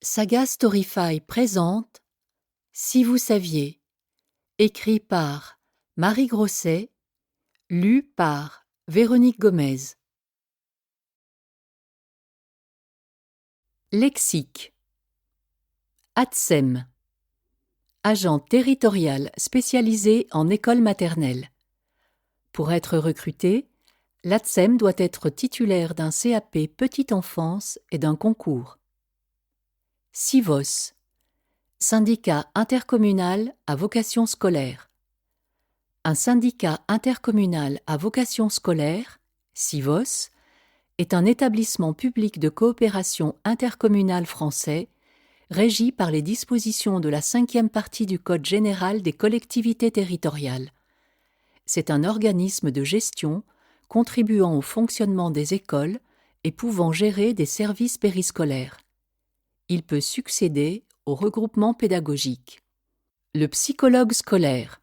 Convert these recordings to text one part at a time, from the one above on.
Saga Storyfy présente Si vous saviez, écrit par Marie Grosset, lu par Véronique Gomez. Lexique. ATSEM, agent territorial spécialisé en école maternelle. Pour être recruté, l'ATSEM doit être titulaire d'un CAP Petite Enfance et d'un concours. SIVOS, syndicat intercommunal à vocation scolaire. Un syndicat intercommunal à vocation scolaire, SIVOS, est un établissement public de coopération intercommunale français régi par les dispositions de la 5e partie du Code général des collectivités territoriales. C'est un organisme de gestion contribuant au fonctionnement des écoles et pouvant gérer des services périscolaires. Il peut succéder au regroupement pédagogique. Le psychologue scolaire,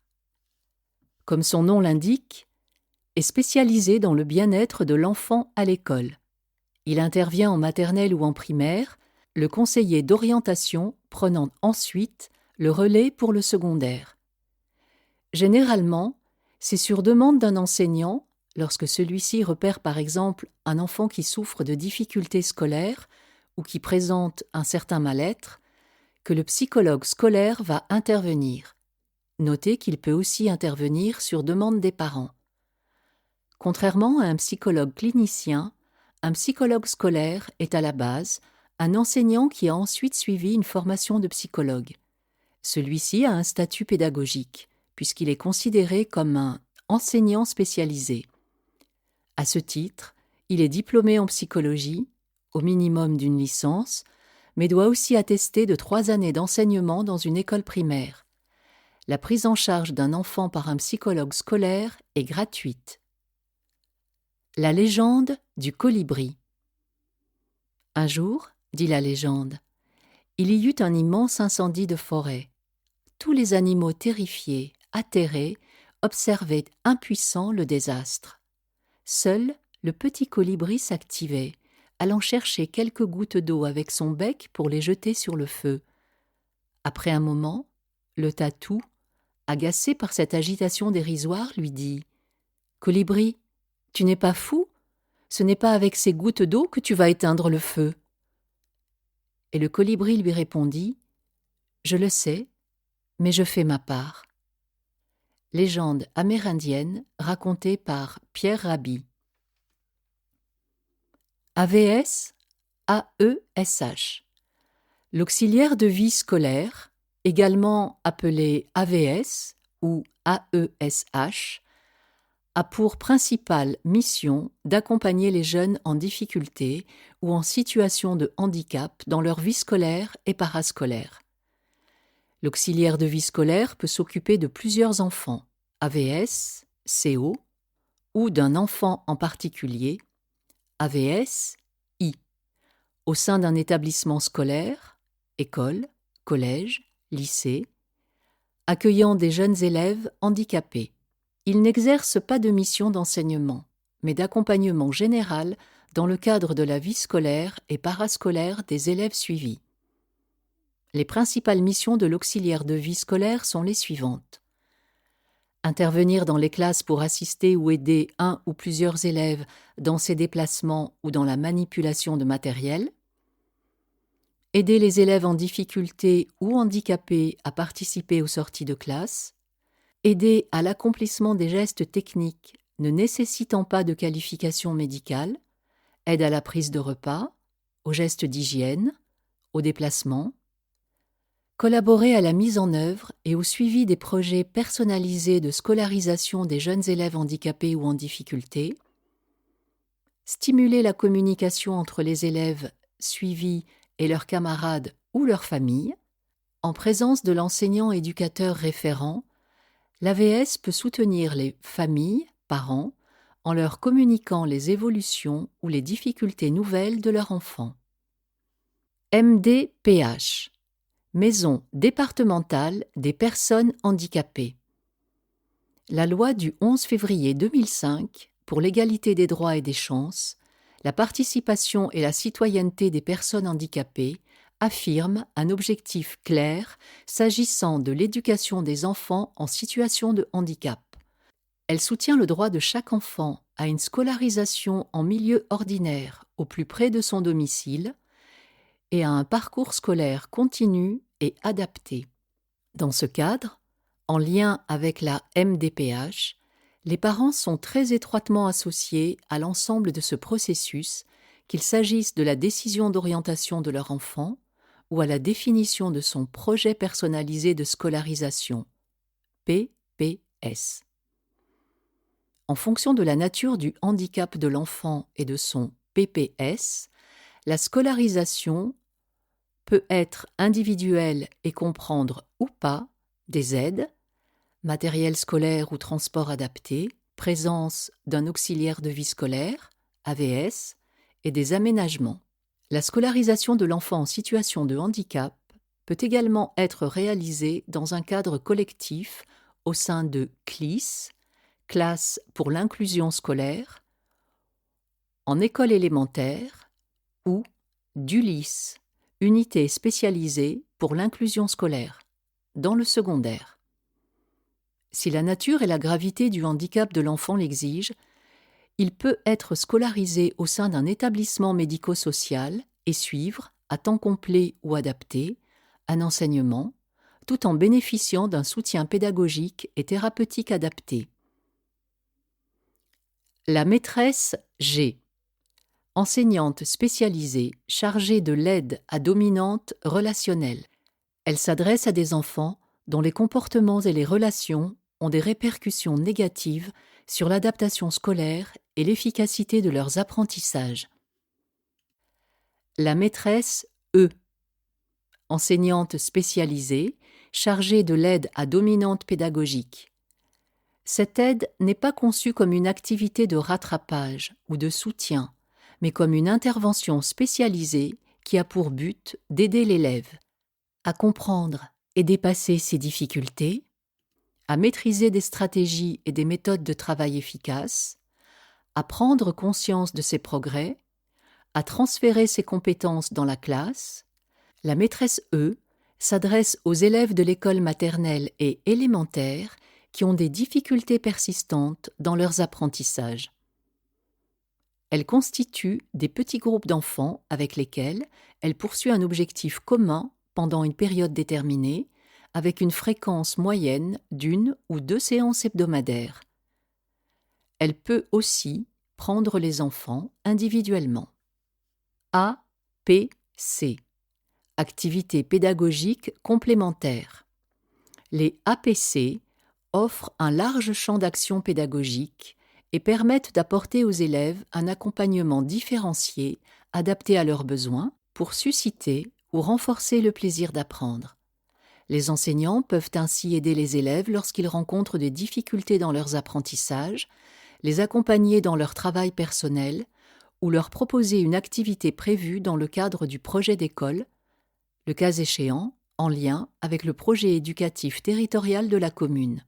comme son nom l'indique, est spécialisé dans le bien-être de l'enfant à l'école. Il intervient en maternelle ou en primaire, le conseiller d'orientation prenant ensuite le relais pour le secondaire. Généralement, c'est sur demande d'un enseignant, lorsque celui-ci repère par exemple un enfant qui souffre de difficultés scolaires ou qui présente un certain mal-être, que le psychologue scolaire va intervenir. Notez qu'il peut aussi intervenir sur demande des parents. Contrairement à un psychologue clinicien, un psychologue scolaire est à la base un enseignant qui a ensuite suivi une formation de psychologue. Celui-ci a un statut pédagogique, puisqu'il est considéré comme un enseignant spécialisé. À ce titre, il est diplômé en psychologie, au minimum d'une licence, mais doit aussi attester de 3 années d'enseignement dans une école primaire. La prise en charge d'un enfant par un psychologue scolaire est gratuite. La légende du colibri. Un jour, dit la légende, il y eut un immense incendie de forêt. Tous les animaux terrifiés, atterrés, observaient impuissants le désastre. Seul le petit colibri s'activait, allant chercher quelques gouttes d'eau avec son bec pour les jeter sur le feu. Après un moment, le tatou, agacé par cette agitation dérisoire, lui dit « Colibri, tu n'es pas fou ? Ce n'est pas avec ces gouttes d'eau que tu vas éteindre le feu. » Et le colibri lui répondit « Je le sais, mais je fais ma part. » Légende amérindienne racontée par Pierre Rabhi. AVS, AESH. L'auxiliaire de vie scolaire, également appelé AVS ou AESH, a pour principale mission d'accompagner les jeunes en difficulté ou en situation de handicap dans leur vie scolaire et parascolaire. L'auxiliaire de vie scolaire peut s'occuper de plusieurs enfants, AVS, CO, ou d'un enfant en particulier, AVS, I, au sein d'un établissement scolaire, école, collège, lycée, accueillant des jeunes élèves handicapés. Il n'exerce pas de mission d'enseignement, mais d'accompagnement général dans le cadre de la vie scolaire et parascolaire des élèves suivis. Les principales missions de l'auxiliaire de vie scolaire sont les suivantes. Intervenir dans les classes pour assister ou aider un ou plusieurs élèves dans ses déplacements ou dans la manipulation de matériel. Aider les élèves en difficulté ou handicapés à participer aux sorties de classe. Aider à l'accomplissement des gestes techniques ne nécessitant pas de qualification médicale. Aide à la prise de repas, aux gestes d'hygiène, aux déplacements. Collaborer à la mise en œuvre et au suivi des projets personnalisés de scolarisation des jeunes élèves handicapés ou en difficulté. Stimuler la communication entre les élèves suivis et leurs camarades ou leurs familles. En présence de l'enseignant éducateur référent, l'AVS peut soutenir les familles, parents, en leur communiquant les évolutions ou les difficultés nouvelles de leur enfant. MDPH, Maison départementale des personnes handicapées. La loi du 11 février 2005 pour l'égalité des droits et des chances, la participation et la citoyenneté des personnes handicapées affirme un objectif clair s'agissant de l'éducation des enfants en situation de handicap. Elle soutient le droit de chaque enfant à une scolarisation en milieu ordinaire au plus près de son domicile et à un parcours scolaire continu et adapté. Dans ce cadre, en lien avec la MDPH, les parents sont très étroitement associés à l'ensemble de ce processus, qu'il s'agisse de la décision d'orientation de leur enfant ou à la définition de son projet personnalisé de scolarisation, PPS. En fonction de la nature du handicap de l'enfant et de son PPS, la scolarisation peut être individuelle et comprendre ou pas des aides, matériel scolaire ou transport adapté, présence d'un auxiliaire de vie scolaire, AVS, et des aménagements. La scolarisation de l'enfant en situation de handicap peut également être réalisée dans un cadre collectif au sein de CLIS, classe pour l'inclusion scolaire, en école élémentaire, ou d'ULIS, unité spécialisée pour l'inclusion scolaire, dans le secondaire. Si la nature et la gravité du handicap de l'enfant l'exigent, il peut être scolarisé au sein d'un établissement médico-social et suivre, à temps complet ou adapté, un enseignement, tout en bénéficiant d'un soutien pédagogique et thérapeutique adapté. La maîtresse G, enseignante spécialisée chargée de l'aide à dominante relationnelle. Elle s'adresse à des enfants dont les comportements et les relations ont des répercussions négatives sur l'adaptation scolaire et l'efficacité de leurs apprentissages. La maîtresse E, enseignante spécialisée chargée de l'aide à dominante pédagogique. Cette aide n'est pas conçue comme une activité de rattrapage ou de soutien, mais comme une intervention spécialisée qui a pour but d'aider l'élève à comprendre et dépasser ses difficultés, à maîtriser des stratégies et des méthodes de travail efficaces, à prendre conscience de ses progrès, à transférer ses compétences dans la classe. La maîtresse E s'adresse aux élèves de l'école maternelle et élémentaire qui ont des difficultés persistantes dans leurs apprentissages. Elle constitue des petits groupes d'enfants avec lesquels elle poursuit un objectif commun pendant une période déterminée, avec une fréquence moyenne d'1 ou 2 séances hebdomadaires. Elle peut aussi prendre les enfants individuellement. APC, activités pédagogiques complémentaires. Les APC offrent un large champ d'action pédagogique et permettent d'apporter aux élèves un accompagnement différencié, adapté à leurs besoins, pour susciter ou renforcer le plaisir d'apprendre. Les enseignants peuvent ainsi aider les élèves lorsqu'ils rencontrent des difficultés dans leurs apprentissages, les accompagner dans leur travail personnel ou leur proposer une activité prévue dans le cadre du projet d'école, le cas échéant, en lien avec le projet éducatif territorial de la commune.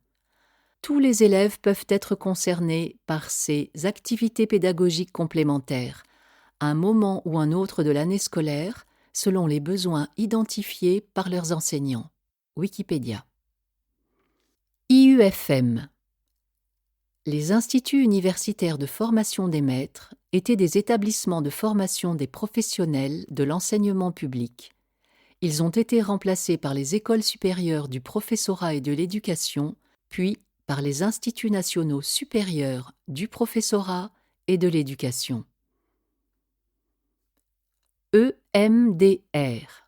Tous les élèves peuvent être concernés par ces activités pédagogiques complémentaires, à un moment ou un autre de l'année scolaire, selon les besoins identifiés par leurs enseignants. Wikipédia. IUFM. Les instituts universitaires de formation des maîtres étaient des établissements de formation des professionnels de l'enseignement public. Ils ont été remplacés par les écoles supérieures du professorat et de l'éducation, puis par les instituts nationaux supérieurs du professorat et de l'éducation. EMDR.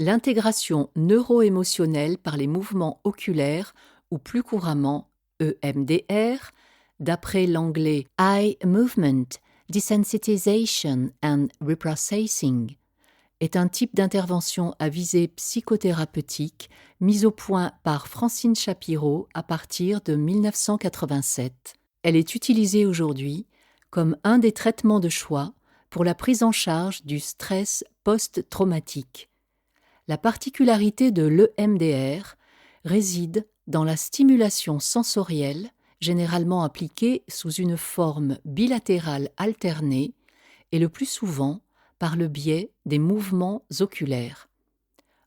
L'intégration neuro-émotionnelle par les mouvements oculaires, ou plus couramment EMDR, d'après l'anglais Eye Movement Desensitization and Reprocessing, est un type d'intervention à visée psychothérapeutique mise au point par Francine Shapiro à partir de 1987. Elle est utilisée aujourd'hui comme un des traitements de choix pour la prise en charge du stress post-traumatique. La particularité de l'EMDR réside dans la stimulation sensorielle, généralement appliquée sous une forme bilatérale alternée et le plus souvent par le biais des mouvements oculaires.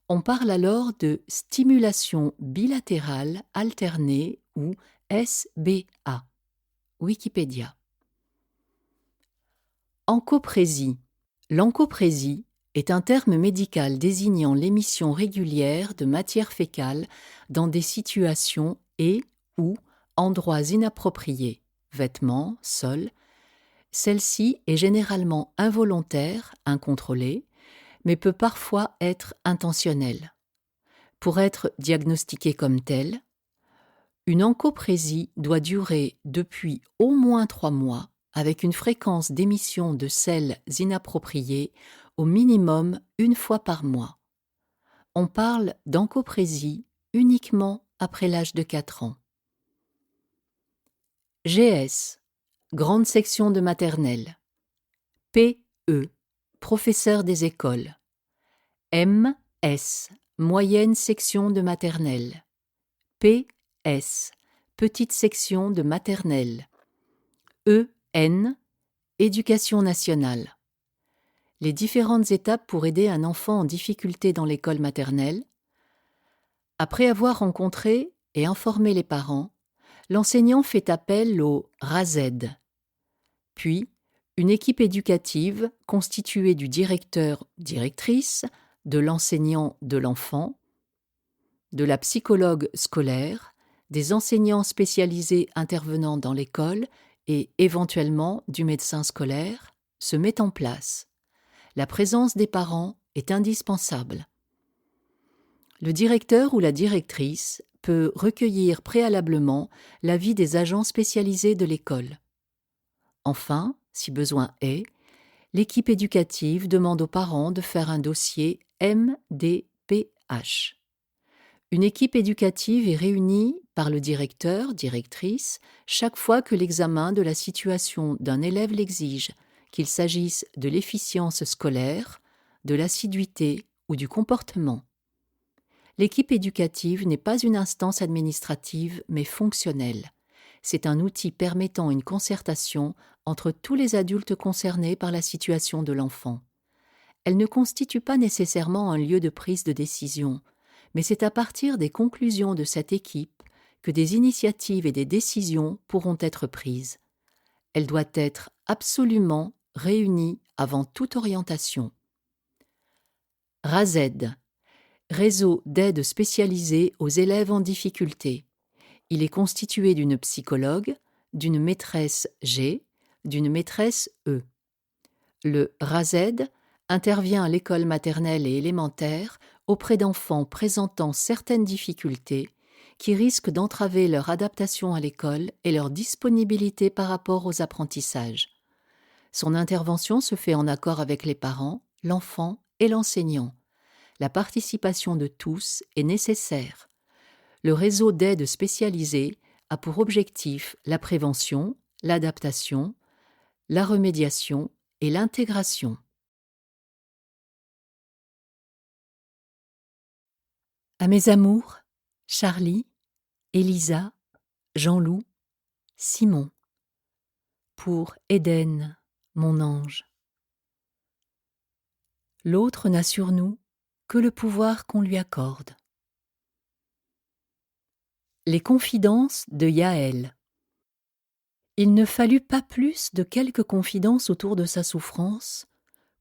On parle alors de stimulation bilatérale alternée ou SBA. Wikipédia. Encoprésie. L'encoprésie est un terme médical désignant l'émission régulière de matière fécale dans des situations et ou endroits inappropriés, vêtements, sol. Celle-ci est généralement involontaire, incontrôlée, mais peut parfois être intentionnelle. Pour être diagnostiquée comme telle, une encoprésie doit durer depuis au moins 3 mois avec une fréquence d'émission de selles inappropriées au minimum 1 fois par mois. On parle d'encoprésie uniquement après l'âge de 4 ans. GS, grande section de maternelle. PE, professeur des écoles. MS, moyenne section de maternelle. PS, petite section de maternelle. EN, éducation nationale. Les différentes étapes pour aider un enfant en difficulté dans l'école maternelle. Après avoir rencontré et informé les parents, l'enseignant fait appel au RASED. Puis, une équipe éducative constituée du directeur-directrice, de l'enseignant de l'enfant, de la psychologue scolaire, des enseignants spécialisés intervenant dans l'école et éventuellement du médecin scolaire, se met en place. La présence des parents est indispensable. Le directeur ou la directrice peut recueillir préalablement l'avis des agents spécialisés de l'école. Enfin, si besoin est, l'équipe éducative demande aux parents de faire un dossier MDPH. Une équipe éducative est réunie par le directeur, directrice, chaque fois que l'examen de la situation d'un élève l'exige, qu'il s'agisse de l'efficience scolaire, de l'assiduité ou du comportement. L'équipe éducative n'est pas une instance administrative, mais fonctionnelle. C'est un outil permettant une concertation entre tous les adultes concernés par la situation de l'enfant. Elle ne constitue pas nécessairement un lieu de prise de décision, mais c'est à partir des conclusions de cette équipe que des initiatives et des décisions pourront être prises. Elle doit être absolument réunie avant toute orientation. RASED, réseau d'aide spécialisée aux élèves en difficulté. Il est constitué d'une psychologue, d'une maîtresse G, d'une maîtresse E. Le RASED intervient à l'école maternelle et élémentaire auprès d'enfants présentant certaines difficultés qui risquent d'entraver leur adaptation à l'école et leur disponibilité par rapport aux apprentissages. Son intervention se fait en accord avec les parents, l'enfant et l'enseignant. La participation de tous est nécessaire. Le réseau d'aide spécialisée a pour objectif la prévention, l'adaptation, la remédiation et l'intégration. À mes amours, Charlie, Elisa, Jean-Loup, Simon. Pour Éden, mon ange. L'autre n'a sur nous que le pouvoir qu'on lui accorde. Les confidences de Yaël. Il ne fallut pas plus de quelques confidences autour de sa souffrance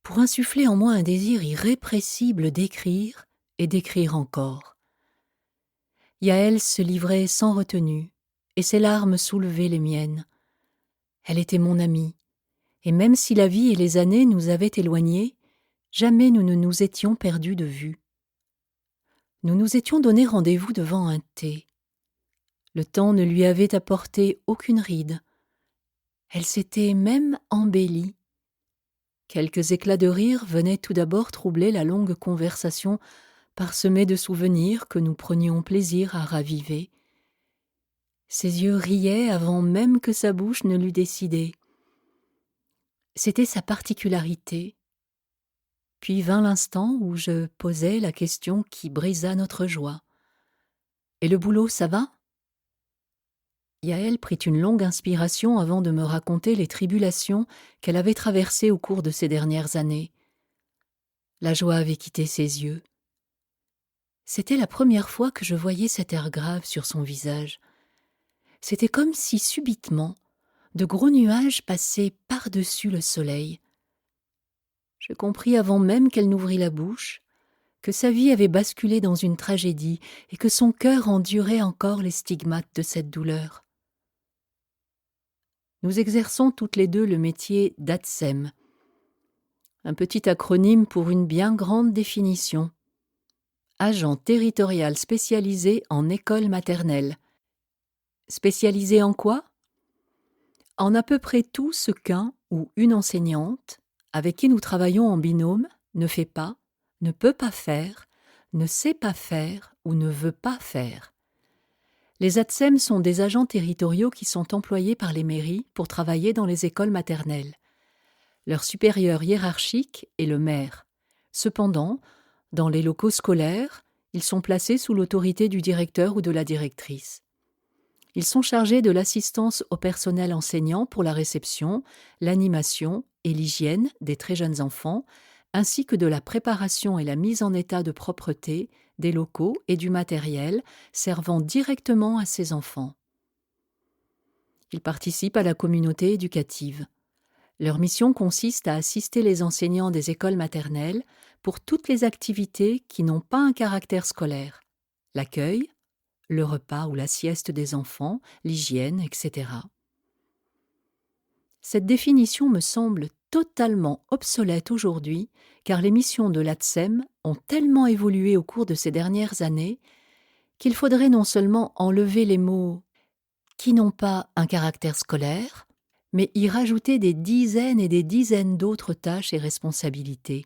pour insuffler en moi un désir irrépressible d'écrire et d'écrire encore. Yaël se livrait sans retenue, et ses larmes soulevaient les miennes. Elle était mon amie, et même si la vie et les années nous avaient éloignés, jamais nous ne nous étions perdus de vue. Nous nous étions donné rendez-vous devant un thé. Le temps ne lui avait apporté aucune ride. Elle s'était même embellie. Quelques éclats de rire venaient tout d'abord troubler la longue conversation parsemée de souvenirs que nous prenions plaisir à raviver. Ses yeux riaient avant même que sa bouche ne l'eût décidé. C'était sa particularité. Puis vint l'instant où je posai la question qui brisa notre joie. « Et le boulot, ça va ?» Yaël prit une longue inspiration avant de me raconter les tribulations qu'elle avait traversées au cours de ces dernières années. La joie avait quitté ses yeux. C'était la première fois que je voyais cet air grave sur son visage. C'était comme si subitement de gros nuages passaient par-dessus le soleil. Je compris avant même qu'elle n'ouvrît la bouche que sa vie avait basculé dans une tragédie et que son cœur endurait encore les stigmates de cette douleur. Nous exerçons toutes les deux le métier d'ATSEM, un petit acronyme pour une bien grande définition. Agent territorial spécialisé en école maternelle. Spécialisé en quoi? En à peu près tout ce qu'un ou une enseignante, avec qui nous travaillons en binôme, ne fait pas, ne peut pas faire, ne sait pas faire ou ne veut pas faire. Les ATSEM sont des agents territoriaux qui sont employés par les mairies pour travailler dans les écoles maternelles. Leur supérieur hiérarchique est le maire. Cependant, dans les locaux scolaires, ils sont placés sous l'autorité du directeur ou de la directrice. Ils sont chargés de l'assistance au personnel enseignant pour la réception, l'animation et l'hygiène des très jeunes enfants, ainsi que de la préparation et la mise en état de propreté des locaux et du matériel servant directement à ces enfants. Ils participent à la communauté éducative. Leur mission consiste à assister les enseignants des écoles maternelles pour toutes les activités qui n'ont pas un caractère scolaire: l'accueil, le repas ou la sieste des enfants, l'hygiène, etc. Cette définition me semble totalement obsolète aujourd'hui, car les missions de l'ATSEM ont tellement évolué au cours de ces dernières années qu'il faudrait non seulement enlever les mots qui n'ont pas un caractère scolaire, mais y rajouter des dizaines et des dizaines d'autres tâches et responsabilités.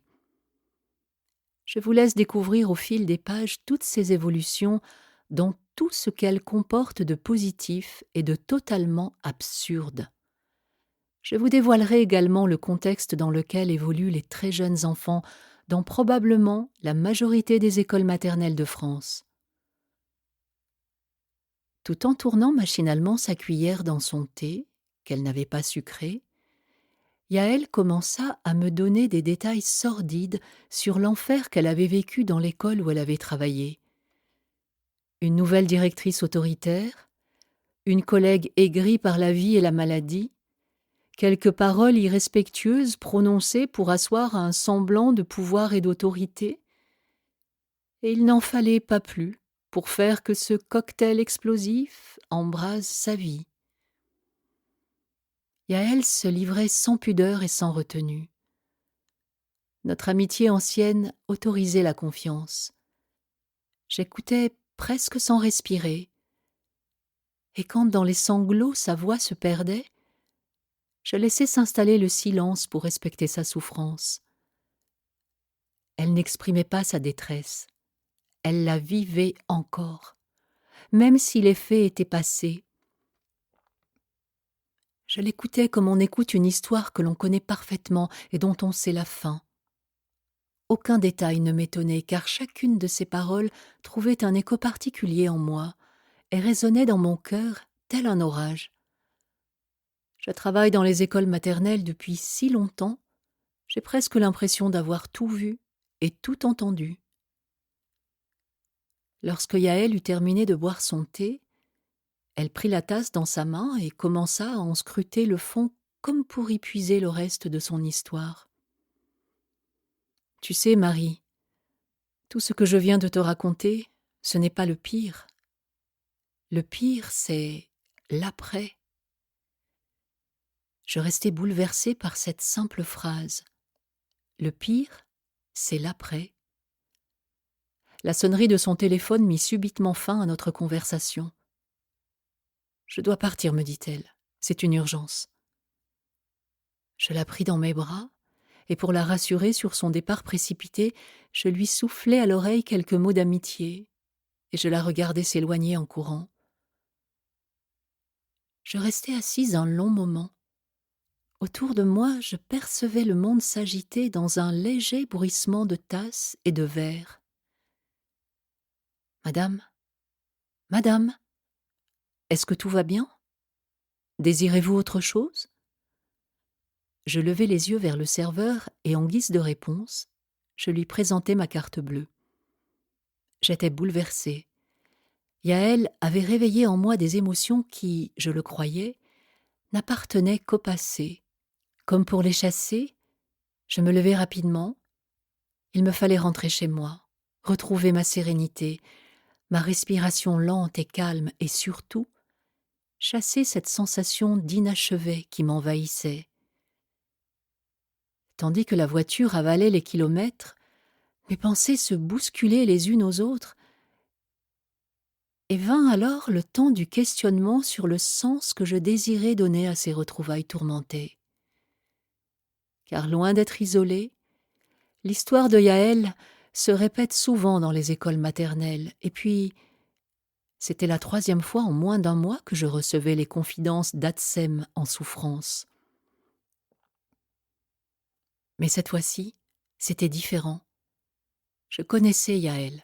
Je vous laisse découvrir au fil des pages toutes ces évolutions dans tout ce qu'elles comportent de positif et de totalement absurde. Je vous dévoilerai également le contexte dans lequel évoluent les très jeunes enfants dans probablement la majorité des écoles maternelles de France. Tout en tournant machinalement sa cuillère dans son thé, qu'elle n'avait pas sucré, Yaël commença à me donner des détails sordides sur l'enfer qu'elle avait vécu dans l'école où elle avait travaillé. Une nouvelle directrice autoritaire, une collègue aigrie par la vie et la maladie, quelques paroles irrespectueuses prononcées pour asseoir un semblant de pouvoir et d'autorité, et il n'en fallait pas plus pour faire que ce cocktail explosif embrase sa vie. Yaël se livrait sans pudeur et sans retenue. Notre amitié ancienne autorisait la confiance. J'écoutais presque sans respirer, et quand dans les sanglots sa voix se perdait, je laissais s'installer le silence pour respecter sa souffrance. Elle n'exprimait pas sa détresse, elle la vivait encore, même si les faits étaient passés. Je l'écoutais comme on écoute une histoire que l'on connaît parfaitement et dont on sait la fin. Aucun détail ne m'étonnait, car chacune de ses paroles trouvait un écho particulier en moi et résonnait dans mon cœur tel un orage. Je travaille dans les écoles maternelles depuis si longtemps, j'ai presque l'impression d'avoir tout vu et tout entendu. Lorsque Yaël eut terminé de boire son thé, elle prit la tasse dans sa main et commença à en scruter le fond comme pour y puiser le reste de son histoire. « Tu sais, Marie, tout ce que je viens de te raconter, ce n'est pas le pire. Le pire, c'est l'après. » Je restais bouleversée par cette simple phrase. Le pire, c'est l'après. La sonnerie de son téléphone mit subitement fin à notre conversation. « Je dois partir, me dit-elle. C'est une urgence. » Je la pris dans mes bras, et pour la rassurer sur son départ précipité, je lui soufflai à l'oreille quelques mots d'amitié, et je la regardai s'éloigner en courant. Je restai assise un long moment. Autour de moi, je percevais le monde s'agiter dans un léger bruissement de tasses et de verres. « Madame, madame, est-ce que tout va bien? Désirez-vous autre chose ?» Je levai les yeux vers le serveur et en guise de réponse, Je lui présentai ma carte bleue. J'étais bouleversée. Yaël avait réveillé en moi des émotions qui, je le croyais, n'appartenaient qu'au passé. Comme pour les chasser, je me levai rapidement. Il me fallait rentrer chez moi, retrouver ma sérénité, ma respiration lente et calme et surtout chasser cette sensation d'inachevé qui m'envahissait. Tandis que la voiture avalait les kilomètres, mes pensées se bousculaient les unes aux autres, et vint alors le temps du questionnement sur le sens que je désirais donner à ces retrouvailles tourmentées. Car loin d'être isolée, l'histoire de Yaël se répète souvent dans les écoles maternelles, et puis c'était la 3e fois en moins d'1 mois que je recevais les confidences d'Atsem en souffrance. Mais cette fois-ci, c'était différent. Je connaissais Yaël.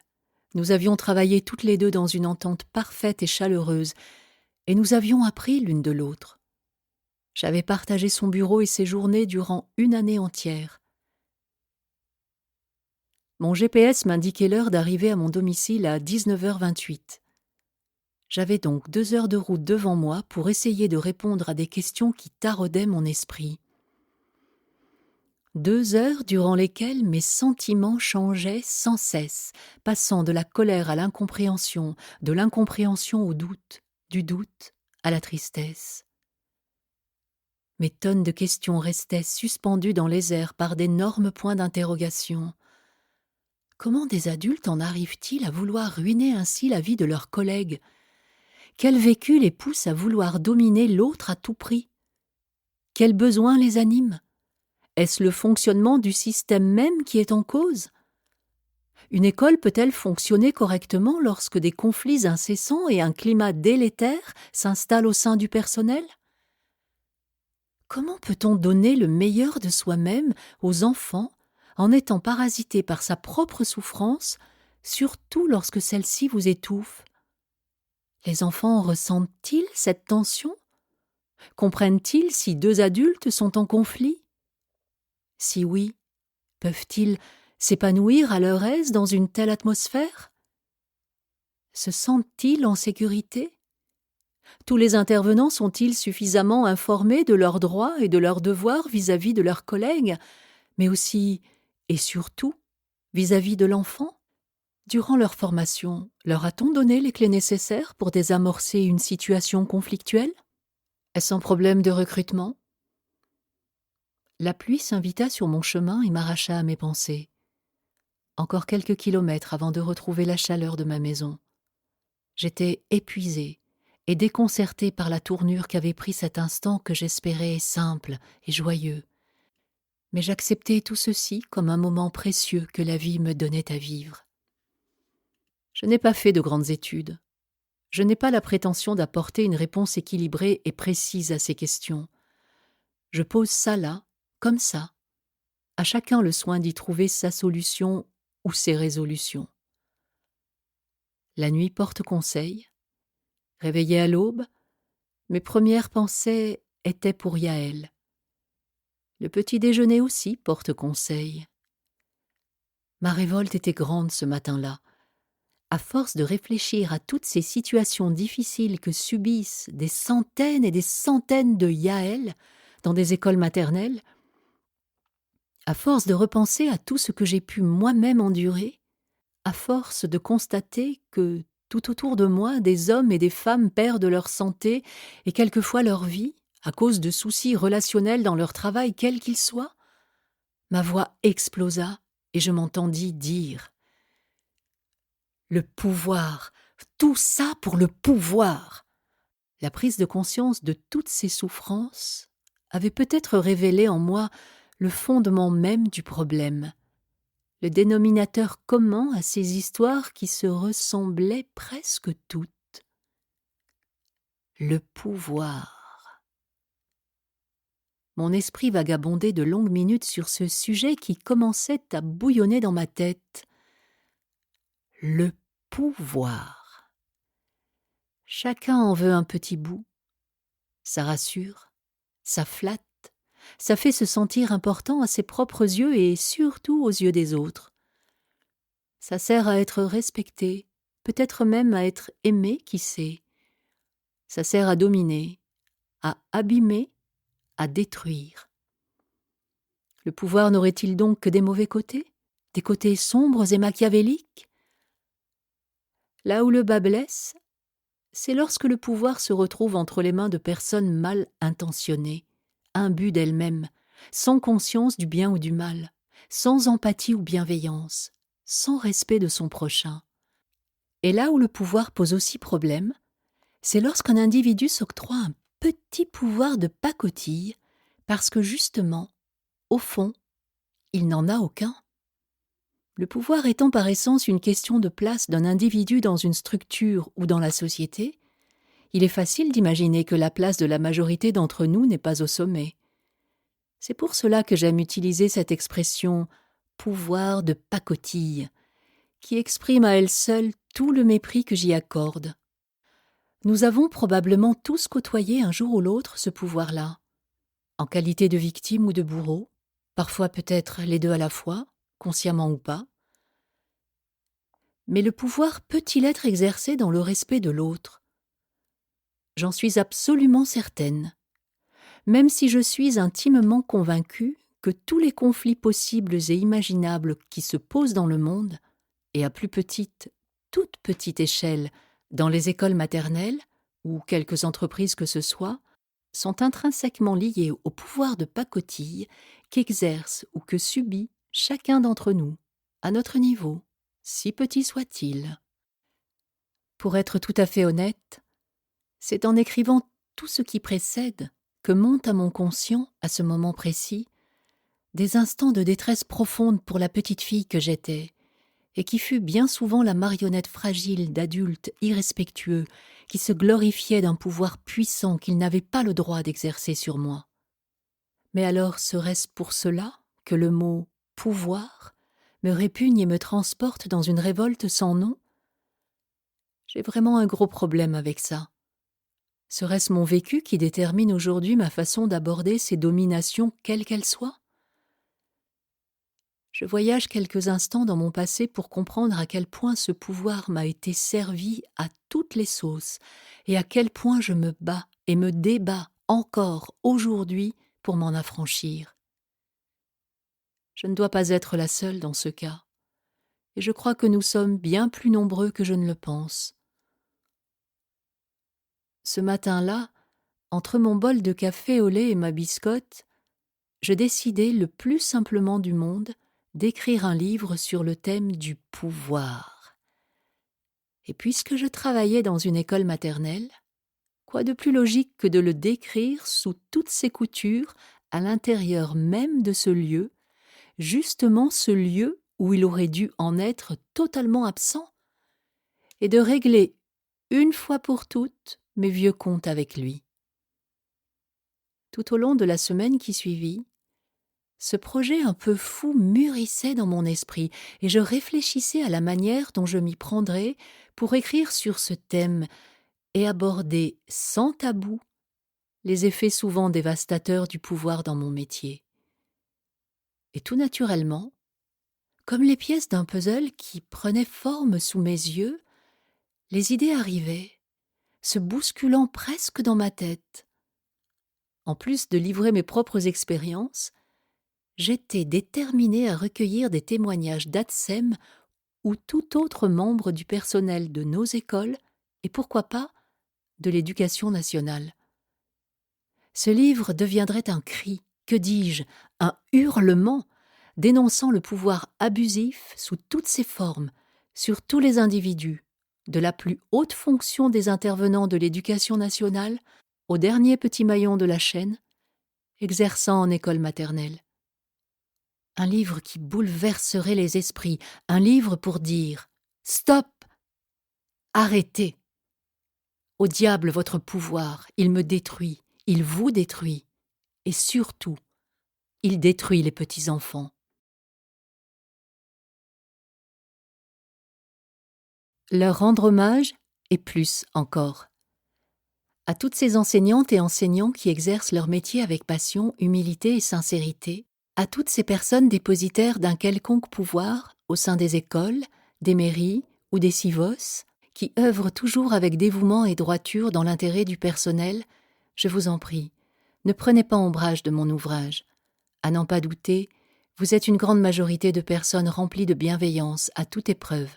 Nous avions travaillé toutes les deux dans une entente parfaite et chaleureuse, et nous avions appris l'une de l'autre. J'avais partagé son bureau et ses journées durant 1 année entière. Mon GPS m'indiquait l'heure d'arriver à mon domicile à 19h28. J'avais donc 2 heures de route devant moi pour essayer de répondre à des questions qui taraudaient mon esprit. 2 heures durant lesquelles mes sentiments changeaient sans cesse, passant de la colère à l'incompréhension, de l'incompréhension au doute, du doute à la tristesse. Mes tonnes de questions restaient suspendues dans les airs par d'énormes points d'interrogation. Comment des adultes en arrivent-ils à vouloir ruiner ainsi la vie de leurs collègues ? Quel vécu les pousse à vouloir dominer l'autre à tout prix ? Quels besoins les animent ? Est-ce le fonctionnement du système même qui est en cause ? Une école peut-elle fonctionner correctement lorsque des conflits incessants et un climat délétère s'installent au sein du personnel ? Comment peut-on donner le meilleur de soi-même aux enfants en étant parasité par sa propre souffrance, surtout lorsque celle-ci vous étouffe ? Les enfants ressentent-ils cette tension ? Comprennent-ils si 2 adultes sont en conflit ? Si oui, peuvent-ils s'épanouir à leur aise dans une telle atmosphère ? Se sentent-ils en sécurité ? Tous les intervenants sont-ils suffisamment informés de leurs droits et de leurs devoirs vis-à-vis de leurs collègues, mais aussi, et surtout, vis-à-vis de l'enfant ? Durant leur formation, leur a-t-on donné les clés nécessaires pour désamorcer une situation conflictuelle ? Est-ce un problème de recrutement ? La pluie s'invita sur mon chemin et m'arracha à mes pensées. Encore quelques kilomètres avant de retrouver la chaleur de ma maison. J'étais épuisée et déconcertée par la tournure qu'avait pris cet instant que j'espérais simple et joyeux. Mais j'acceptais tout ceci comme un moment précieux que la vie me donnait à vivre. Je n'ai pas fait de grandes études. Je n'ai pas la prétention d'apporter une réponse équilibrée et précise à ces questions. Je pose ça là, comme ça. À chacun le soin d'y trouver sa solution ou ses résolutions. La nuit porte conseil. Réveillée à l'aube, mes premières pensées étaient pour Yaël. Le petit déjeuner aussi porte conseil. Ma révolte était grande ce matin-là. À force de réfléchir à toutes ces situations difficiles que subissent des centaines et des centaines de Yaël dans des écoles maternelles, à force de repenser à tout ce que j'ai pu moi-même endurer, à force de constater que tout autour de moi, des hommes et des femmes perdent leur santé et quelquefois leur vie à cause de soucis relationnels dans leur travail quel qu'il soit, ma voix explosa et je m'entendis dire « Le pouvoir, tout ça pour le pouvoir !» La prise de conscience de toutes ces souffrances avait peut-être révélé en moi le fondement même du problème, le dénominateur commun à ces histoires qui se ressemblaient presque toutes. Le pouvoir. Mon esprit vagabondait de longues minutes sur ce sujet qui commençait à bouillonner dans ma tête. Le pouvoir. Chacun en veut un petit bout. Ça rassure, ça flatte, Ça fait se sentir important à ses propres yeux et surtout aux yeux des autres. Ça sert à être respecté, peut-être même à être aimé, qui sait. Ça sert à dominer, à abîmer, à détruire. Le pouvoir n'aurait-il donc que des mauvais côtés? Des côtés sombres et machiavéliques? Là où le bât blesse, c'est lorsque le pouvoir se retrouve entre les mains de personnes mal intentionnées, imbues d'elles-mêmes, sans conscience du bien ou du mal, sans empathie ou bienveillance, sans respect de son prochain. Et là où le pouvoir pose aussi problème, c'est lorsqu'un individu s'octroie un petit pouvoir de pacotille, parce que justement, au fond, il n'en a aucun. Le pouvoir étant par essence une question de place d'un individu dans une structure ou dans la société, il est facile d'imaginer que la place de la majorité d'entre nous n'est pas au sommet. C'est pour cela que j'aime utiliser cette expression « pouvoir de pacotille », qui exprime à elle seule tout le mépris que j'y accorde. Nous avons probablement tous côtoyé un jour ou l'autre ce pouvoir-là, en qualité de victime ou de bourreau, parfois peut-être les deux à la fois, consciemment ou pas. Mais le pouvoir peut-il être exercé dans le respect de l'autre? J'en suis absolument certaine, même si je suis intimement convaincue que tous les conflits possibles et imaginables qui se posent dans le monde, et à plus petite, toute petite échelle, dans les écoles maternelles, ou quelques entreprises que ce soit, sont intrinsèquement liés au pouvoir de pacotille qu'exerce ou que subit chacun d'entre nous, à notre niveau, si petit soit-il. Pour être tout à fait honnête, c'est en écrivant tout ce qui précède que montent à mon conscient, à ce moment précis, des instants de détresse profonde pour la petite fille que j'étais, et qui fut bien souvent la marionnette fragile d'adultes irrespectueux qui se glorifiaient d'un pouvoir puissant qu'ils n'avaient pas le droit d'exercer sur moi. Mais alors serait-ce pour cela que le mot « pouvoir » me répugne et me transporte dans une révolte sans nom? J'ai vraiment un gros problème avec ça. Serait-ce mon vécu qui détermine aujourd'hui ma façon d'aborder ces dominations, quelles qu'elles soient? Je voyage quelques instants dans mon passé pour comprendre à quel point ce pouvoir m'a été servi à toutes les sauces et à quel point je me bats et me débats encore aujourd'hui pour m'en affranchir. Je ne dois pas être la seule dans ce cas, et je crois que nous sommes bien plus nombreux que je ne le pense. Ce matin-là, entre mon bol de café au lait et ma biscotte, je décidai le plus simplement du monde d'écrire un livre sur le thème du pouvoir. Et puisque je travaillais dans une école maternelle, quoi de plus logique que de le décrire sous toutes ses coutures à l'intérieur même de ce lieu, justement ce lieu où il aurait dû en être totalement absent, et de régler une fois pour toutes mes vieux comptes avec lui. Tout au long de la semaine qui suivit, ce projet un peu fou mûrissait dans mon esprit et je réfléchissais à la manière dont je m'y prendrais pour écrire sur ce thème et aborder sans tabou les effets souvent dévastateurs du pouvoir dans mon métier. Et tout naturellement, comme les pièces d'un puzzle qui prenaient forme sous mes yeux, les idées arrivaient, se bousculant presque dans ma tête. En plus de livrer mes propres expériences, j'étais déterminée à recueillir des témoignages d'ATSEM ou tout autre membre du personnel de nos écoles et pourquoi pas de l'éducation nationale. Ce livre deviendrait un cri, que dis-je, un hurlement, dénonçant le pouvoir abusif sous toutes ses formes, sur tous les individus, de la plus haute fonction des intervenants de l'éducation nationale au dernier petit maillon de la chaîne, exerçant en école maternelle. Un livre qui bouleverserait les esprits, un livre pour dire « Stop! Arrêtez! Au diable votre pouvoir, il me détruit, il vous détruit, et surtout, il détruit les petits-enfants. » Leur rendre hommage, et plus encore. À toutes ces enseignantes et enseignants qui exercent leur métier avec passion, humilité et sincérité, à toutes ces personnes dépositaires d'un quelconque pouvoir au sein des écoles, des mairies ou des CIVOS, qui œuvrent toujours avec dévouement et droiture dans l'intérêt du personnel, je vous en prie, ne prenez pas ombrage de mon ouvrage. À n'en pas douter, vous êtes une grande majorité de personnes remplies de bienveillance à toute épreuve.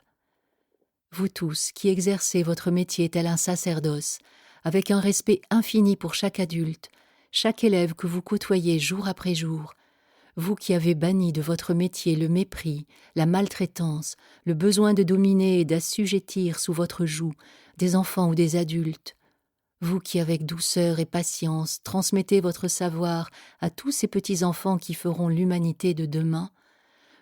Vous tous qui exercez votre métier tel un sacerdoce, avec un respect infini pour chaque adulte, chaque élève que vous côtoyez jour après jour, vous qui avez banni de votre métier le mépris, la maltraitance, le besoin de dominer et d'assujettir sous votre joug des enfants ou des adultes, vous qui avec douceur et patience transmettez votre savoir à tous ces petits-enfants qui feront l'humanité de demain,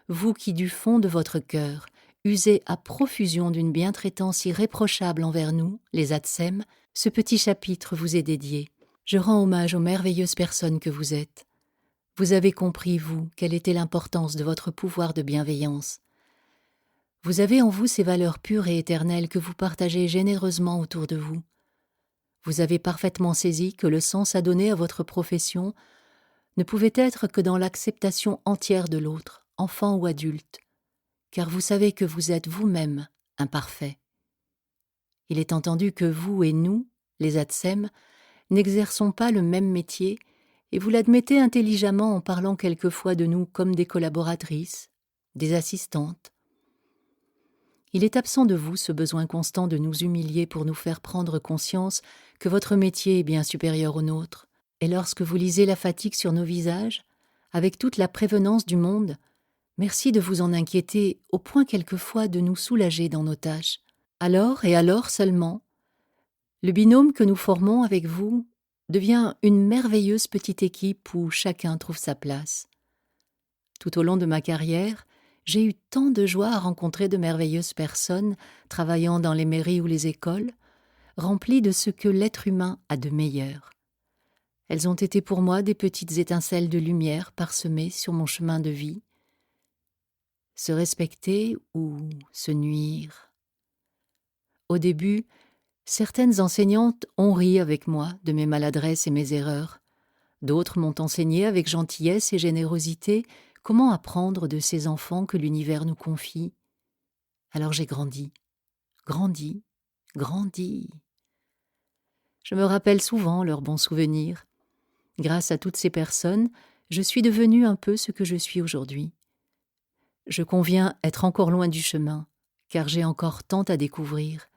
vous qui du fond de votre cœur usez à profusion d'une bientraitance irréprochable envers nous, les ATSEM, ce petit chapitre vous est dédié. Je rends hommage aux merveilleuses personnes que vous êtes. Vous avez compris, vous, quelle était l'importance de votre pouvoir de bienveillance. Vous avez en vous ces valeurs pures et éternelles que vous partagez généreusement autour de vous. Vous avez parfaitement saisi que le sens à donner à votre profession ne pouvait être que dans l'acceptation entière de l'autre, enfant ou adulte, car vous savez que vous êtes vous-même imparfait. Il est entendu que vous et nous, les ATSEM, n'exerçons pas le même métier et vous l'admettez intelligemment en parlant quelquefois de nous comme des collaboratrices, des assistantes. Il est absent de vous ce besoin constant de nous humilier pour nous faire prendre conscience que votre métier est bien supérieur au nôtre. Et lorsque vous lisez la fatigue sur nos visages, avec toute la prévenance du monde, merci de vous en inquiéter au point quelquefois de nous soulager dans nos tâches. Alors et alors seulement, le binôme que nous formons avec vous devient une merveilleuse petite équipe où chacun trouve sa place. Tout au long de ma carrière, j'ai eu tant de joie à rencontrer de merveilleuses personnes travaillant dans les mairies ou les écoles, remplies de ce que l'être humain a de meilleur. Elles ont été pour moi des petites étincelles de lumière parsemées sur mon chemin de vie. Se respecter ou se nuire. Au début, certaines enseignantes ont ri avec moi de mes maladresses et mes erreurs. D'autres m'ont enseigné avec gentillesse et générosité comment apprendre de ces enfants que l'univers nous confie. Alors j'ai grandi, grandi, grandi. Je me rappelle souvent leurs bons souvenirs. Grâce à toutes ces personnes, je suis devenue un peu ce que je suis aujourd'hui. Je conviens être encore loin du chemin, car j'ai encore tant à découvrir.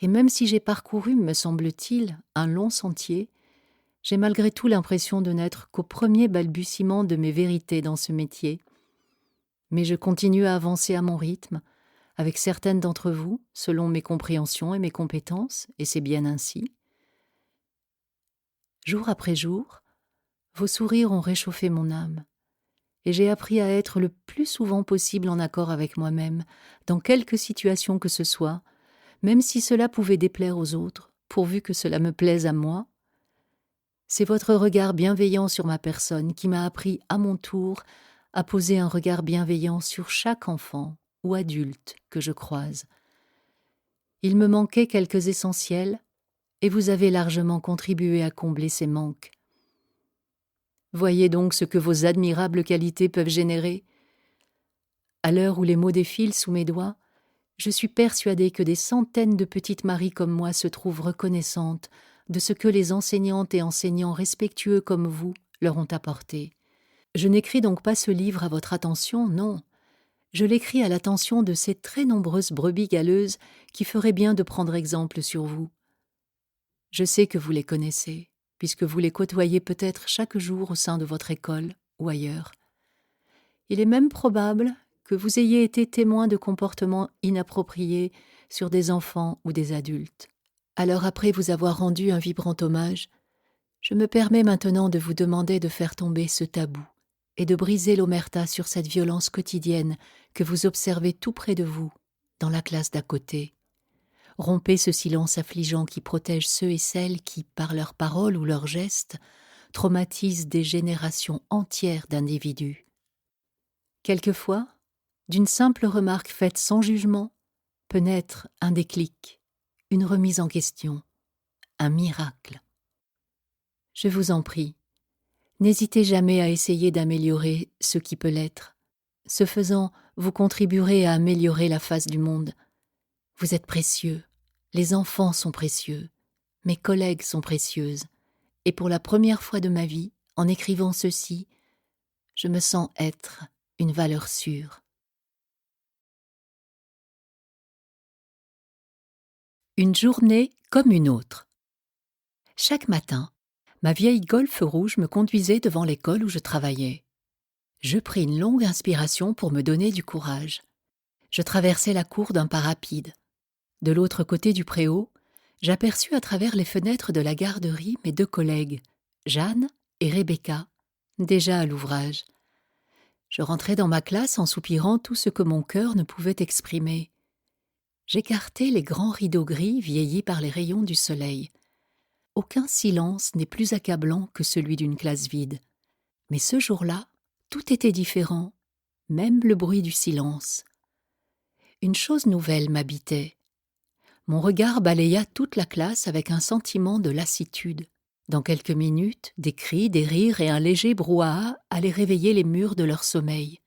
Et même si j'ai parcouru, me semble-t-il, un long sentier, j'ai malgré tout l'impression de n'être qu'au premier balbutiement de mes vérités dans ce métier. Mais je continue à avancer à mon rythme, avec certaines d'entre vous, selon mes compréhensions et mes compétences, et c'est bien ainsi. Jour après jour, vos sourires ont réchauffé mon âme, et j'ai appris à être le plus souvent possible en accord avec moi-même, dans quelque situation que ce soit, même si cela pouvait déplaire aux autres, pourvu que cela me plaise à moi. C'est votre regard bienveillant sur ma personne qui m'a appris à mon tour à poser un regard bienveillant sur chaque enfant ou adulte que je croise. Il me manquait quelques essentiels, et vous avez largement contribué à combler ces manques. Voyez donc ce que vos admirables qualités peuvent générer. À l'heure où les mots défilent sous mes doigts, je suis persuadée que des centaines de petites Maries comme moi se trouvent reconnaissantes de ce que les enseignantes et enseignants respectueux comme vous leur ont apporté. Je n'écris donc pas ce livre à votre attention, non. Je l'écris à l'attention de ces très nombreuses brebis galeuses qui feraient bien de prendre exemple sur vous. Je sais que vous les connaissez, puisque vous les côtoyez peut-être chaque jour au sein de votre école ou ailleurs. Il est même probable que vous ayez été témoin de comportements inappropriés sur des enfants ou des adultes. Alors après vous avoir rendu un vibrant hommage, je me permets maintenant de vous demander de faire tomber ce tabou et de briser l'omerta sur cette violence quotidienne que vous observez tout près de vous, dans la classe d'à côté. Rompez ce silence affligeant qui protège ceux et celles qui, par leurs paroles ou leurs gestes, traumatisent des générations entières d'individus. Quelquefois, d'une simple remarque faite sans jugement, peut naître un déclic, une remise en question, un miracle. Je vous en prie, n'hésitez jamais à essayer d'améliorer ce qui peut l'être. Ce faisant, vous contribuerez à améliorer la face du monde. Vous êtes précieux, les enfants sont précieux, mes collègues sont précieuses, et pour la première fois de ma vie, en écrivant ceci, je me sens être une valeur sûre. Une journée comme une autre. Chaque matin, ma vieille Golf rouge me conduisait devant l'école où je travaillais. Je pris une longue inspiration pour me donner du courage. Je traversai la cour d'un pas rapide. De l'autre côté du préau, j'aperçus à travers les fenêtres de la garderie mes deux collègues, Jeanne et Rebecca, déjà à l'ouvrage. Je rentrai dans ma classe en soupirant tout ce que mon cœur ne pouvait exprimer. J'écartai les grands rideaux gris vieillis par les rayons du soleil. Aucun silence n'est plus accablant que celui d'une classe vide. Mais ce jour-là, tout était différent, même le bruit du silence. Une chose nouvelle m'habitait. Mon regard balaya toute la classe avec un sentiment de lassitude. Dans quelques minutes, des cris, des rires et un léger brouhaha allaient réveiller les murs de leur sommeil.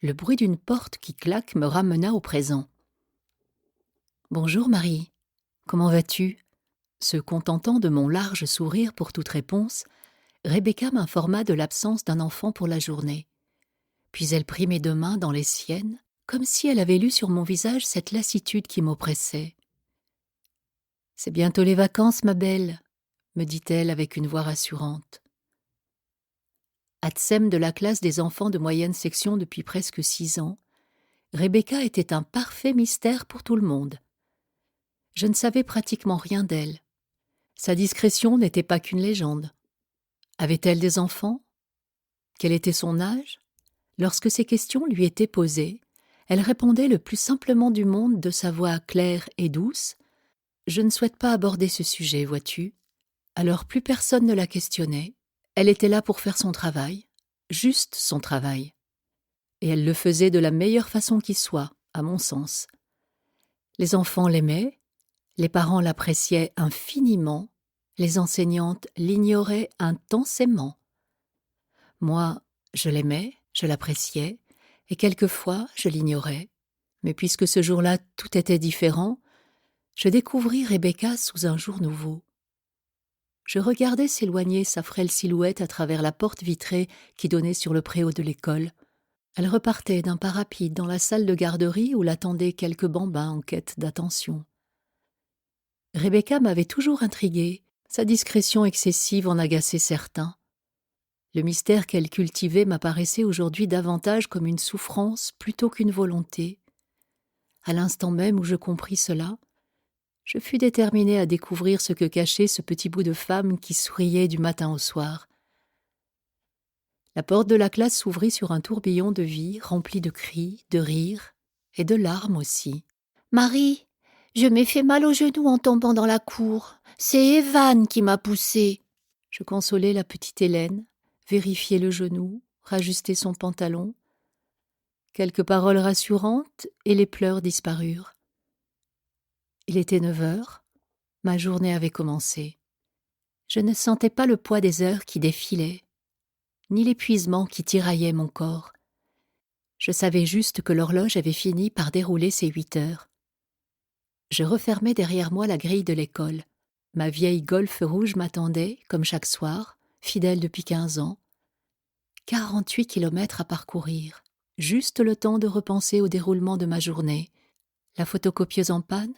Le bruit d'une porte qui claque me ramena au présent. « Bonjour Marie, comment vas-tu » Se contentant de mon large sourire pour toute réponse, Rebecca m'informa de l'absence d'un enfant pour la journée. Puis elle prit mes deux mains dans les siennes, comme si elle avait lu sur mon visage cette lassitude qui m'oppressait. « C'est bientôt les vacances, ma belle, » me dit-elle avec une voix rassurante. Atsem de la classe des enfants de moyenne section depuis presque 6 ans, Rebecca était un parfait mystère pour tout le monde. Je ne savais pratiquement rien d'elle. Sa discrétion n'était pas qu'une légende. Avait-elle des enfants ? Quel était son âge ? Lorsque ces questions lui étaient posées, elle répondait le plus simplement du monde de sa voix claire et douce. « Je ne souhaite pas aborder ce sujet, vois-tu » Alors plus personne ne la questionnait. Elle était là pour faire son travail, juste son travail. Et elle le faisait de la meilleure façon qui soit, à mon sens. Les enfants l'aimaient, les parents l'appréciaient infiniment, les enseignantes l'ignoraient intensément. Moi, je l'aimais, je l'appréciais, et quelquefois je l'ignorais. Mais puisque ce jour-là tout était différent, je découvris Rebecca sous un jour nouveau. Je regardais s'éloigner sa frêle silhouette à travers la porte vitrée qui donnait sur le préau de l'école. Elle repartait d'un pas rapide dans la salle de garderie où l'attendaient quelques bambins en quête d'attention. Rebecca m'avait toujours intriguée, sa discrétion excessive en agaçait certains. Le mystère qu'elle cultivait m'apparaissait aujourd'hui davantage comme une souffrance plutôt qu'une volonté. À l'instant même où je compris cela, je fus déterminée à découvrir ce que cachait ce petit bout de femme qui souriait du matin au soir. La porte de la classe s'ouvrit sur un tourbillon de vie rempli de cris, de rires et de larmes aussi. « Marie, je m'ai fait mal au genou en tombant dans la cour. C'est Evan qui m'a poussée. » Je consolai la petite Hélène, vérifiai le genou, rajustai son pantalon. Quelques paroles rassurantes et les pleurs disparurent. Il était 9 heures, ma journée avait commencé. Je ne sentais pas le poids des heures qui défilaient, ni l'épuisement qui tiraillait mon corps. Je savais juste que l'horloge avait fini par dérouler ses 8 heures. Je refermai derrière moi la grille de l'école. Ma vieille Golf rouge m'attendait, comme chaque soir, fidèle depuis 15 ans. 48 kilomètres à parcourir, juste le temps de repenser au déroulement de ma journée. La photocopieuse en panne,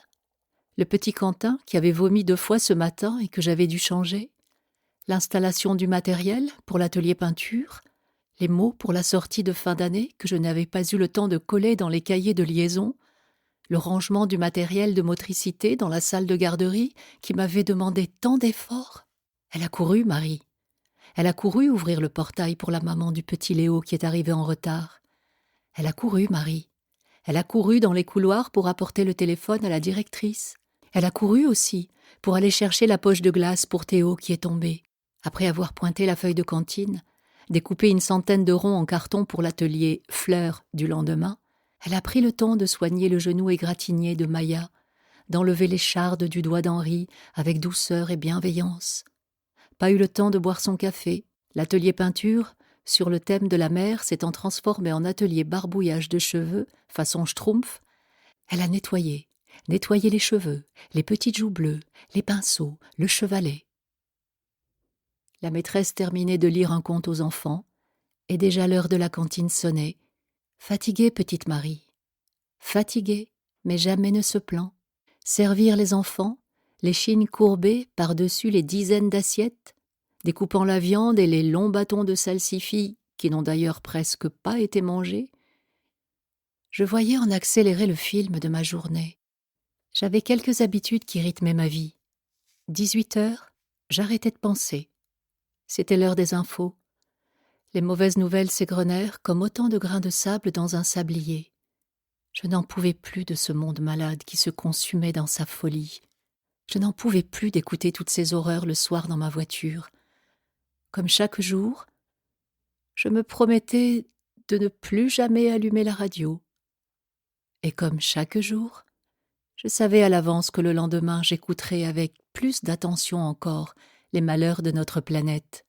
le petit Quentin qui avait vomi 2 fois ce matin et que j'avais dû changer, l'installation du matériel pour l'atelier peinture, les mots pour la sortie de fin d'année que je n'avais pas eu le temps de coller dans les cahiers de liaison, le rangement du matériel de motricité dans la salle de garderie qui m'avait demandé tant d'efforts. Elle a couru, Marie. Elle a couru ouvrir le portail pour la maman du petit Léo qui est arrivé en retard. Elle a couru, Marie. Elle a couru dans les couloirs pour apporter le téléphone à la directrice. Elle a couru aussi pour aller chercher la poche de glace pour Théo qui est tombé. Après avoir pointé la feuille de cantine, découpé une centaine de ronds en carton pour l'atelier fleurs du lendemain, elle a pris le temps de soigner le genou égratigné de Maya, d'enlever l'écharde du doigt d'Henri avec douceur et bienveillance. Pas eu le temps de boire son café. L'atelier peinture, sur le thème de la mer, s'étant transformé en atelier barbouillage de cheveux, façon schtroumpf. Elle a nettoyé les cheveux, les petites joues bleues, les pinceaux, le chevalet. La maîtresse terminait de lire un conte aux enfants, et déjà l'heure de la cantine sonnait. Fatiguée, petite Marie. Fatiguée, mais jamais ne se plaint. Servir les enfants, les chines courbées par-dessus les dizaines d'assiettes, découpant la viande et les longs bâtons de salsifis, qui n'ont d'ailleurs presque pas été mangés. Je voyais en accélérer le film de ma journée. J'avais quelques habitudes qui rythmaient ma vie. 18 heures, j'arrêtais de penser. C'était l'heure des infos. Les mauvaises nouvelles s'égrenèrent comme autant de grains de sable dans un sablier. Je n'en pouvais plus de ce monde malade qui se consumait dans sa folie. Je n'en pouvais plus d'écouter toutes ces horreurs le soir dans ma voiture. Comme chaque jour, je me promettais de ne plus jamais allumer la radio. Et comme chaque jour, je savais à l'avance que le lendemain j'écouterais avec plus d'attention encore les malheurs de notre planète.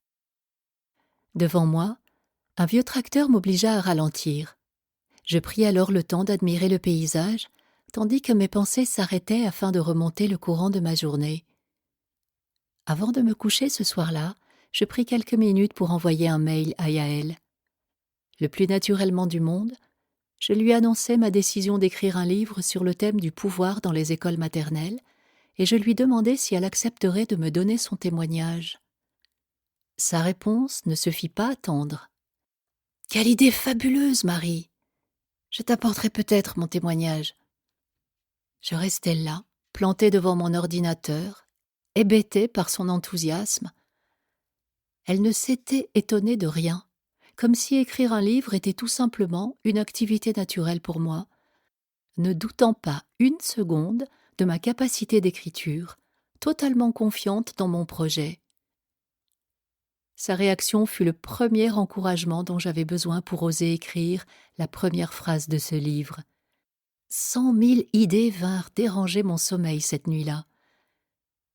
Devant moi, un vieux tracteur m'obligea à ralentir. Je pris alors le temps d'admirer le paysage, tandis que mes pensées s'arrêtaient afin de remonter le courant de ma journée. Avant de me coucher ce soir-là, je pris quelques minutes pour envoyer un mail à Yaël. Le plus naturellement du monde, je lui annonçai ma décision d'écrire un livre sur le thème du pouvoir dans les écoles maternelles, et je lui demandai si elle accepterait de me donner son témoignage. Sa réponse ne se fit pas attendre. « Quelle idée fabuleuse, Marie! Je t'apporterai peut-être mon témoignage. » Je restai là, plantée devant mon ordinateur, hébétée par son enthousiasme. Elle ne s'était étonnée de rien, comme si écrire un livre était tout simplement une activité naturelle pour moi, ne doutant pas une seconde de ma capacité d'écriture, totalement confiante dans mon projet. Sa réaction fut le premier encouragement dont j'avais besoin pour oser écrire la première phrase de ce livre. 100 000 idées vinrent déranger mon sommeil cette nuit-là.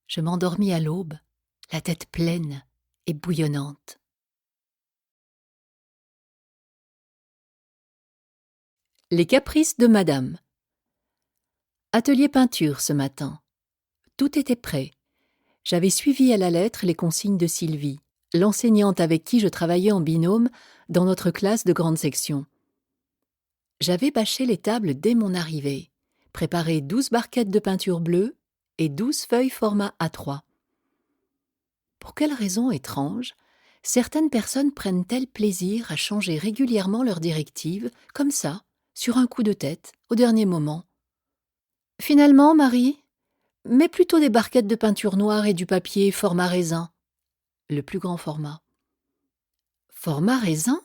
Je m'endormis à l'aube, la tête pleine et bouillonnante. Les caprices de Madame. Atelier peinture ce matin. Tout était prêt. J'avais suivi à la lettre les consignes de Sylvie, l'enseignante avec qui je travaillais en binôme dans notre classe de grande section. J'avais bâché les tables dès mon arrivée, préparé 12 barquettes de peinture bleue et 12 feuilles format A3. Pour quelle raison étrange, certaines personnes prennent-elles plaisir à changer régulièrement leurs directives, comme ça, sur un coup de tête, au dernier moment? Finalement, Marie, mets plutôt des barquettes de peinture noire et du papier format raisin. Le plus grand format. Format raisin?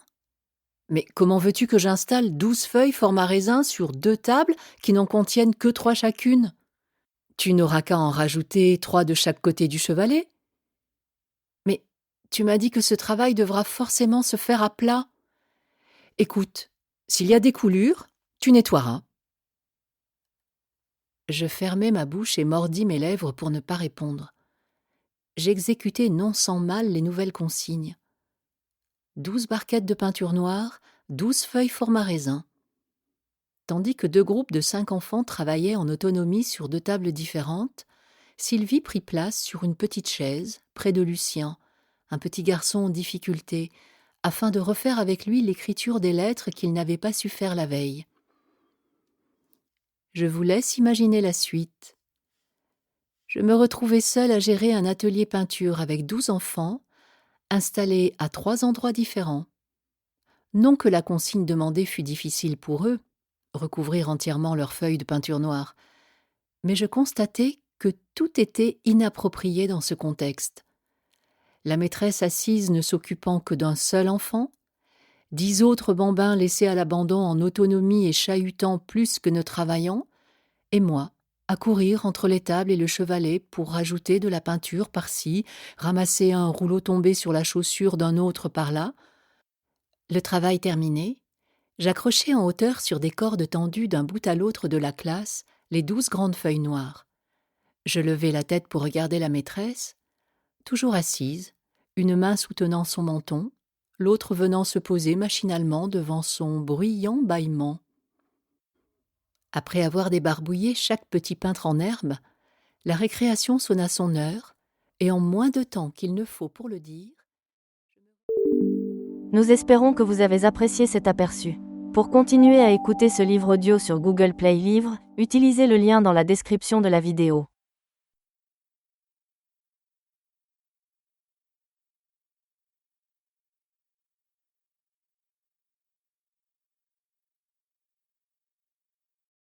Mais comment veux-tu que j'installe 12 feuilles format raisin sur 2 tables qui n'en contiennent que 3 chacune? Tu n'auras qu'à en rajouter 3 de chaque côté du chevalet. Mais tu m'as dit que ce travail devra forcément se faire à plat. Écoute, s'il y a des coulures, tu nettoieras. Je fermai ma bouche et mordis mes lèvres pour ne pas répondre. J'exécutais non sans mal les nouvelles consignes. 12 barquettes de peinture noire, 12 feuilles format raisin. Tandis que 2 groupes de 5 enfants travaillaient en autonomie sur 2 tables différentes, Sylvie prit place sur une petite chaise, près de Lucien, un petit garçon en difficulté, afin de refaire avec lui l'écriture des lettres qu'il n'avait pas su faire la veille. Je vous laisse imaginer la suite. Je me retrouvai seule à gérer un atelier peinture avec 12 enfants, installés à 3 endroits différents. Non que la consigne demandée fût difficile pour eux, recouvrir entièrement leurs feuilles de peinture noire, mais je constatai que tout était inapproprié dans ce contexte. La maîtresse assise ne s'occupant que d'un seul enfant, 10 autres bambins laissés à l'abandon en autonomie et chahutant plus que ne travaillant, et moi, à courir entre les tables et le chevalet pour rajouter de la peinture par-ci, ramasser un rouleau tombé sur la chaussure d'un autre par-là. Le travail terminé, j'accrochai en hauteur sur des cordes tendues d'un bout à l'autre de la classe les 12 grandes feuilles noires. Je levai la tête pour regarder la maîtresse, toujours assise, une main soutenant son menton, l'autre venant se poser machinalement devant son bruyant bâillement. Après avoir débarbouillé chaque petit peintre en herbe, la récréation sonna son heure, et en moins de temps qu'il ne faut pour le dire. Nous espérons que vous avez apprécié cet aperçu. Pour continuer à écouter ce livre audio sur Google Play Livres, utilisez le lien dans la description de la vidéo.